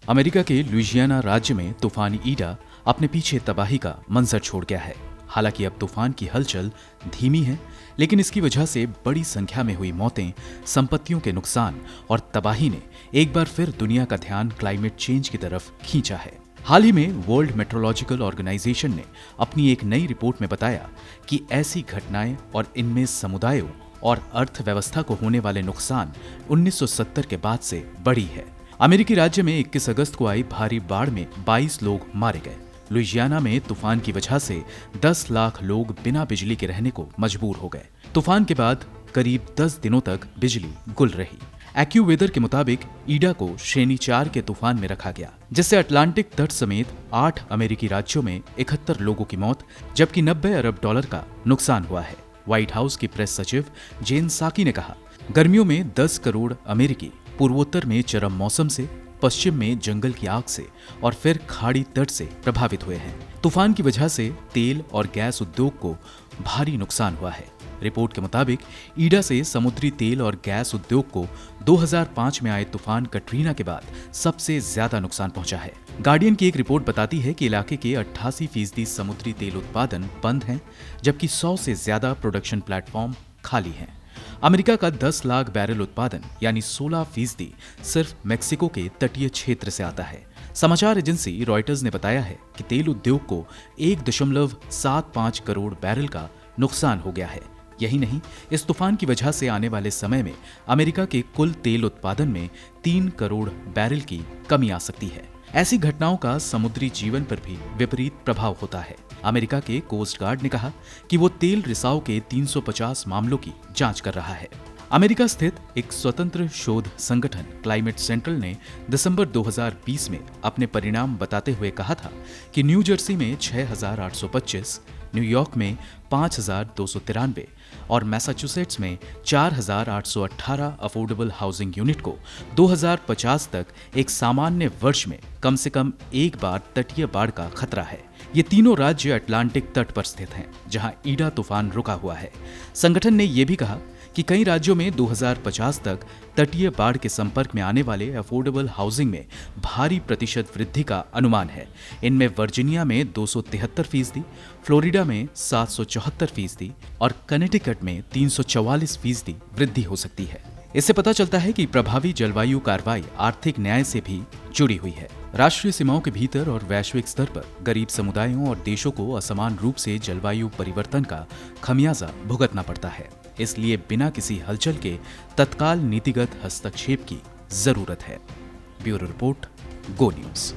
America के Louisiana राज्य में तूफान ईडा अपने पीछे तबाही का मंजर छोड़ गया है। हालांकि अब तूफान की हलचल धीमी है, लेकिन इसकी वजह से बड़ी संख्या में हुई मौतें, संपत्तियों के नुकसान और तबाही ने एक बार फिर दुनिया का ध्यान क्लाइमेट चेंज की तरफ खींचा है। हाल ही में वर्ल्ड मेट्रोलॉजिकल ऑर्गेनाइजेशन ने अपनी एक नई रिपोर्ट में बताया कि ऐसी घटनाएं और इनमें समुदायों और अर्थव्यवस्था को होने वाले नुकसान 1970 के बाद से बढ़ी है। अमेरिकी राज्य में 21 अगस्त को आई भारी बाढ़ में 22 लोग मारे गए। लुइजियाना में तूफान की वजह से 10 लाख लोग बिना बिजली के रहने को मजबूर हो गए। तूफान के बाद करीब 10 दिनों तक बिजली गुल रही। एक्यूवेदर के मुताबिक ईडा को श्रेणी 4 के तूफान में रखा गया, जिससे अटलांटिक तट समेत 8 अमेरिकी राज्यों में 71 लोगों की मौत जबकि 90 अरब डॉलर का नुकसान हुआ है। व्हाइट हाउस की प्रेस सचिव जेन साकी ने कहा, गर्मियों में 10 करोड़ अमेरिकी पूर्वोत्तर में चरम मौसम से, पश्चिम में जंगल की आग से और फिर खाड़ी तट से प्रभावित हुए हैं। तूफान की वजह से तेल और गैस उद्योग को भारी नुकसान हुआ है। रिपोर्ट के मुताबिक ईडा से समुद्री तेल और गैस उद्योग को 2005 में आए तूफान कटरीना के बाद सबसे ज्यादा नुकसान पहुंचा है। गार्डियन की एक रिपोर्ट बताती है कि इलाके के 88% समुद्री तेल उत्पादन बंद हैं, जबकि 100 से ज्यादा प्रोडक्शन प्लेटफॉर्म खाली हैं। अमेरिका का 10 लाख बैरल उत्पादन यानी 16% सिर्फ मेक्सिको के तटीय क्षेत्र से आता है। समाचार एजेंसी रॉयटर्स ने बताया है कि तेल उद्योग को 1.75 करोड़ बैरल का नुकसान हो गया है। यही नहीं, इस तूफान की वजह से आने वाले समय में अमेरिका के कुल तेल उत्पादन में 3 करोड़ बैरल की कमी आ सकती है। ऐसी घटनाओं का समुद्री जीवन पर भी विपरीत प्रभाव होता है। अमेरिका के कोस्ट गार्ड ने कहा कि वो तेल रिसाव के 350 मामलों की जांच कर रहा है। अमेरिका स्थित एक स्वतंत्र शोध संगठन क्लाइमेट सेंट्रल ने दिसंबर 2020 में अपने परिणाम बताते हुए कहा था कि न्यू जर्सी में 6,825, न्यूयॉर्क में 5,293 और मैसाचुसेट्स में 4,818 अफोर्डेबल हाउसिंग यूनिट को 2050 तक एक सामान्य वर्ष में कम से कम एक बार तटीय बाढ़ का खतरा है। ये तीनों राज्य अटलांटिक तट पर स्थित हैं, जहां ईडा तूफान रुका हुआ है। संगठन ने यह भी कहा कि कई राज्यों में 2050 तक तटीय बाढ़ के संपर्क में आने वाले अफोर्डेबल हाउसिंग में भारी प्रतिशत वृद्धि का अनुमान है। इनमें वर्जीनिया में 273%, फ्लोरिडा में 774% और कनेटिकट में 344% वृद्धि हो सकती है। इससे पता चलता है कि प्रभावी जलवायु कार्रवाई आर्थिक न्याय से भी जुड़ी हुई है। राष्ट्रीय सीमाओं के भीतर और वैश्विक स्तर पर गरीब समुदायों और देशों को असमान रूप से जलवायु परिवर्तन का खमियाजा भुगतना पड़ता है। इसलिए बिना किसी हलचल के तत्काल नीतिगत हस्तक्षेप की जरूरत है। ब्यूरो रिपोर्ट, गो न्यूज़।